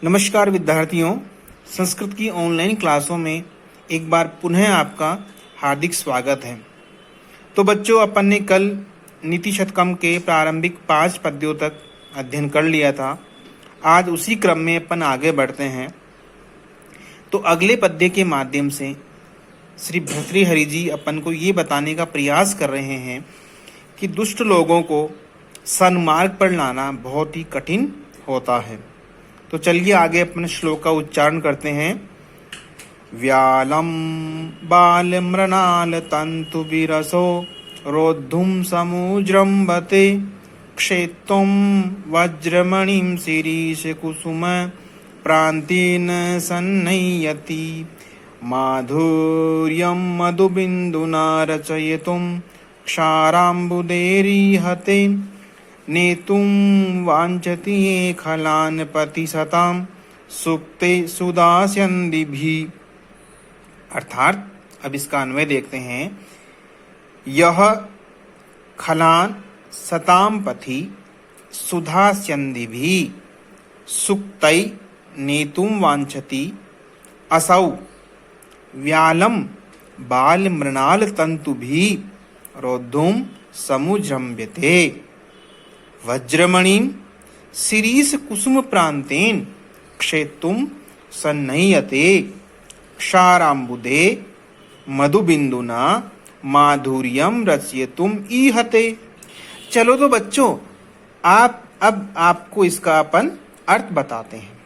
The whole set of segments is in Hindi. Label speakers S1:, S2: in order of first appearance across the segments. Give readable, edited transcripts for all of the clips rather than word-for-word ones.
S1: नमस्कार विद्यार्थियों, संस्कृत की ऑनलाइन क्लासों में एक बार पुनः आपका हार्दिक स्वागत है। तो बच्चों, अपन ने कल नीति शतकम के प्रारंभिक 5 पद्यों तक अध्ययन कर लिया था। आज उसी क्रम में अपन आगे बढ़ते हैं। तो अगले पद्य के माध्यम से श्री भर्तृहरि जी अपन को ये बताने का प्रयास कर रहे हैं कि दुष्ट लोगों को सन्मार्ग पर लाना बहुत ही कठिन होता है। तो चलिए आगे अपने श्लोक का उच्चारण करते हैं। व्यालम बाल मृणाल तंतु विरसो रोद्धुम समुज्रम्भते क्षेत्तुम वज्रमणिम शिरीष कुसुम प्रांतेन सन्नयति माधुर्यं मधुबिन्दुना रचयितुं क्षाराम्बुदैर्हते नेतुं वाञ्छति ये खलान् प्रतिशतां सुक्ते सुदास्यन्दिभिः। अर्थात अब इसका अन्वय देखते हैं। यह खलान् सतां पथि सुधास्यन्दिभिः सुक्तै नेतुं वाञ्छति असौ व्यालं बालमृणाल तन्तुभिः रोद्धुं समुज्रम्भते वज्रमणिं शिरीष कुसुम प्रांतेन क्षेत्तुं सन्नयते क्षाराम्बुदे मधुबिन्दुना माधुर्यं रचयितुम् ईहते। चलो तो बच्चों, अब आपको इसका अपन अर्थ बताते हैं।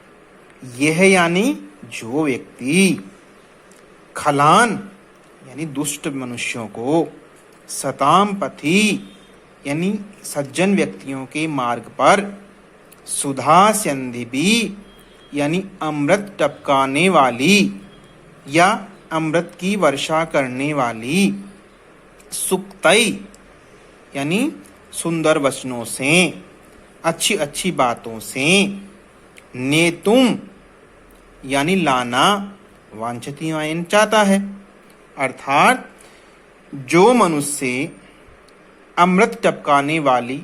S1: यह यानी जो व्यक्ति खलान यानी दुष्ट मनुष्यों को, सताम पथि यानी सज्जन व्यक्तियों के मार्ग पर, सुधा स्यन्दिभी यानी अमृत टपकाने वाली या अमृत की वर्षा करने वाली, सुक्तई यानी सुंदर वचनों से, अच्छी अच्छी बातों से, नेतुम यानी लाना, वांछती आयन चाहता है। अर्थात जो मनुष्य अमृत टपकाने वाली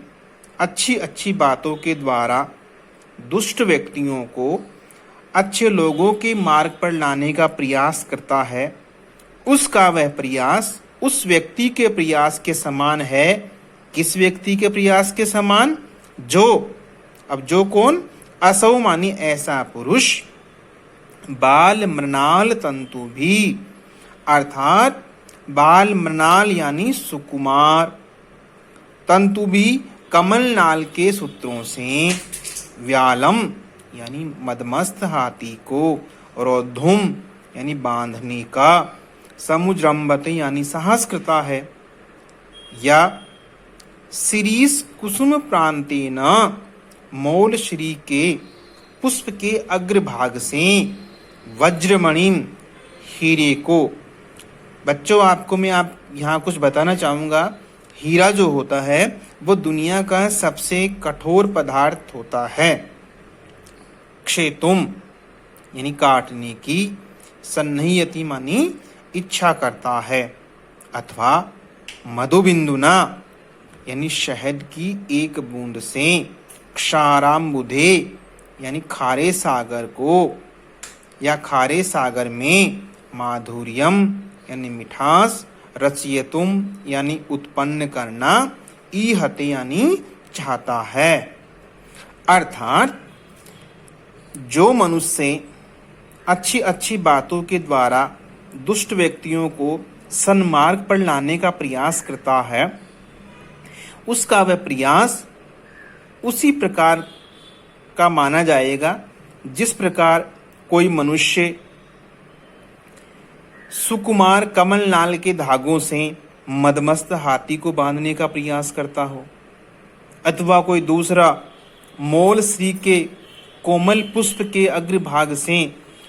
S1: अच्छी अच्छी बातों के द्वारा दुष्ट व्यक्तियों को अच्छे लोगों के मार्ग पर लाने का प्रयास करता है, उसका वह प्रयास उस व्यक्ति के प्रयास के समान है। किस व्यक्ति के प्रयास के समान? जो कौन? असौ मानी ऐसा पुरुष, बाल मृणाल तंतु भी, अर्थात बाल मृणाल यानी सुकुमार, तंतु भी कमल नाल के सूत्रों से, व्यालम यानी मदमस्त हाथी को, रोद्धुम यानी बांधने का, समुज्रम्भते यानी साहस करता है, या शिरीष कुसुम प्रांतेन मौल श्री के पुष्प के अग्रभाग से, वज्रमणिम हीरे को। बच्चों, आपको मैं यहाँ कुछ बताना चाहूँगा। हीरा जो होता है वो दुनिया का सबसे कठोर पदार्थ होता है। क्षेतुम यानी काटने की, सन्नयति मानी इच्छा करता है, अथवा मधुबिंदुना यानी शहद की एक बूंद से, क्षाराम्बुधे यानी खारे सागर को या खारे सागर में, माधुर्यम यानी मिठास, रचयितुम यानी उत्पन्न करना, ईहते यानी चाहता है। अर्थात जो मनुष्य अच्छी अच्छी बातों के द्वारा दुष्ट व्यक्तियों को सन्मार्ग पर लाने का प्रयास करता है, उसका वह प्रयास उसी प्रकार का माना जाएगा जिस प्रकार कोई मनुष्य सुकुमार कमल नाल के धागों से मदमस्त हाथी को बांधने का प्रयास करता हो, अथवा कोई दूसरा मोल श्री के कोमल पुष्प के अग्रभाग से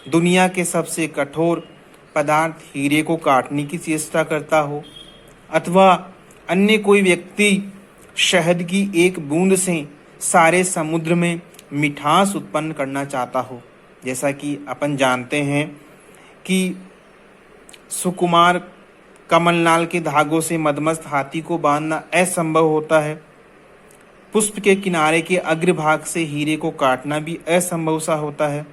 S1: दुनिया के सबसे कठोर पदार्थ हीरे को काटने की चेष्टा करता हो, अथवा अन्य कोई व्यक्ति शहद की एक बूंद से सारे समुद्र में मिठास उत्पन्न करना चाहता हो। जैसा कि अपन जानते हैं कि सुकुमार कमलनाल के धागों से मदमस्त हाथी को बांधना असंभव होता है, पुष्प के किनारे के अग्रभाग से हीरे को काटना भी असंभव सा होता है।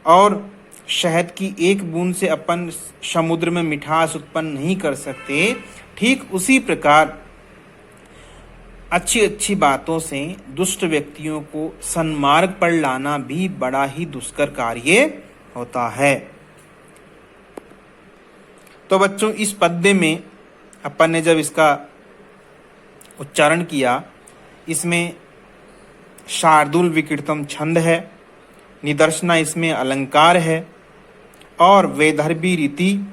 S1: और शहद की एक बूंद से अपन समुद्र में मिठास उत्पन्न नहीं कर सकते, ठीक उसी प्रकार अच्छी अच्छी बातों से दुष्ट व्यक्तियों को सन्मार्ग पर लाना भी बड़ा ही दुष्कर कार्य होता है। तो बच्चों, इस पद्य में अपन ने जब इसका उच्चारण किया, इसमें शार्दूल विकृतम छंद है, निदर्शना इसमें अलंकार है और वैदर्भी रीति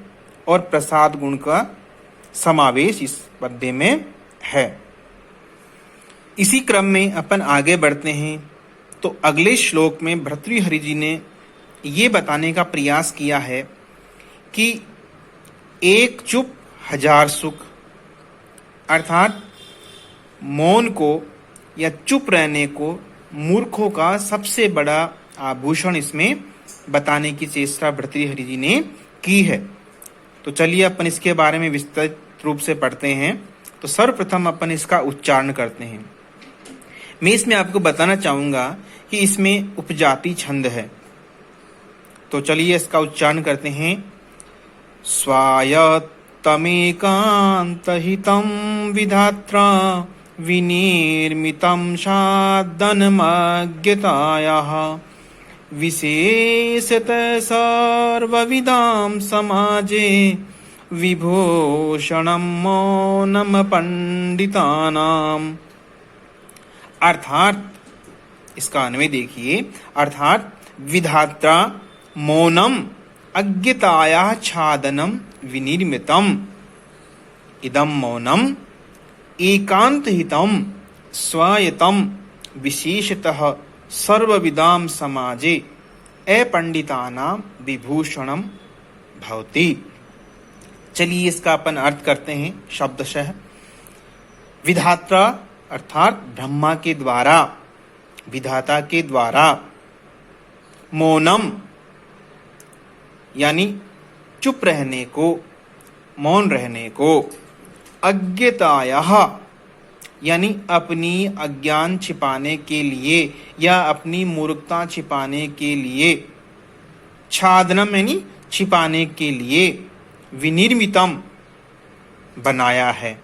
S1: और प्रसाद गुण का समावेश इस पद्य में है। इसी क्रम में अपन आगे बढ़ते हैं तो अगले श्लोक में भर्तृहरि जी ने ये बताने का प्रयास किया है कि एक चुप हजार सुख, अर्थात मौन को या चुप रहने को मूर्खों का सबसे बड़ा आभूषण इसमें बताने की चेष्टा भर्तृहरि जी ने की है। तो चलिए अपन इसके बारे में विस्तृत रूप से पढ़ते हैं। तो सर्वप्रथम अपन इसका उच्चारण करते हैं। मैं इसमें आपको बताना चाहूंगा कि इसमें उपजाति छंद है। तो चलिए इसका उच्चारण करते हैं। स्वायत्तमेकान्तहितं विधात्रा विनिर्मितं साधनमज्ञतायाः विशेषतः सर्वविदां समाजे विभूषणं मौनम पंडितानाम। अर्थात इसका अन्वय देखिए, अर्थात विधात्रा मौनम अज्ञताया छादनम विनिर्मितम इदम मौनम एकांतहितम स्वायतम विशेषतः सर्वविदाम समाजे अपंडितानाम विभूषणम भवति। चलिए इसका अपन अर्थ करते हैं शब्दशः। विधात्रा अर्थात ब्रह्मा के द्वारा, विधाता के द्वारा, मौनम यानी चुप रहने को, मौन रहने को, अज्ञतायाः यानी अपनी अज्ञान छिपाने के लिए या अपनी मूर्खता छिपाने के लिए, छादनम यानी छिपाने के लिए, विनिर्मितम बनाया है।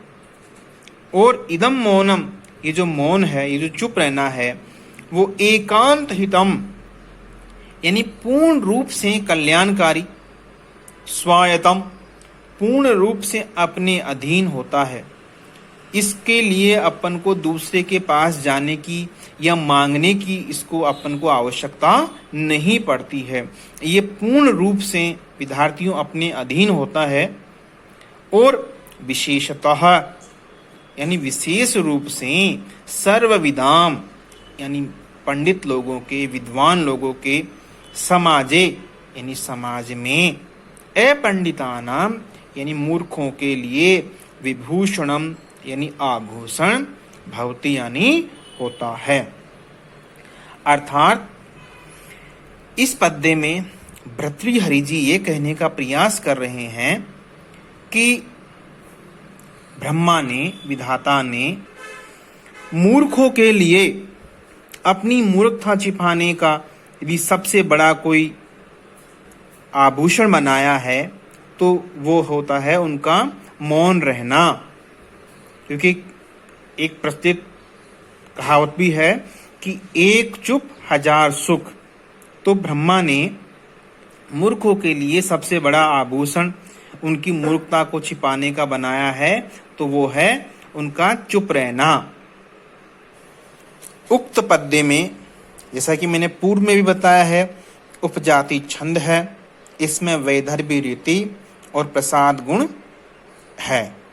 S1: और इदम मौनम, ये जो मौन है, ये जो चुप रहना है, वो एकांत हितम यानी पूर्ण रूप से कल्याणकारी, स्वायतम पूर्ण रूप से अपने अधीन होता है। इसके लिए अपन को दूसरे के पास जाने की या मांगने की इसको अपन को आवश्यकता नहीं पड़ती है। ये पूर्ण रूप से विद्यार्थियों अपने अधीन होता है। और विशेषतः यानी विशेष रूप से सर्वविदाम यानी पंडित लोगों के, विद्वान लोगों के, समाजे यानी समाज में, अपंडितानाम यानी मूर्खों के लिए, विभूषणम यानी आभूषण, भवति यानी होता है। अर्थात इस पद्य में भर्तृहरि जी ये कहने का प्रयास कर रहे हैं कि ब्रह्मा ने, विधाता ने मूर्खों के लिए अपनी मूर्खता छिपाने का भी सबसे बड़ा कोई आभूषण बनाया है तो वो होता है उनका मौन रहना। क्योंकि एक प्रचलित कहावत भी है कि एक चुप हजार सुख। तो ब्रह्मा ने मूर्खों के लिए सबसे बड़ा आभूषण उनकी मूर्खता को छिपाने का बनाया है, तो वो है उनका चुप रहना। उक्त पद्य में, जैसा कि मैंने पूर्व में भी बताया है, उपजाति छंद है, इसमें वैदर्भी रीति और प्रसाद गुण है।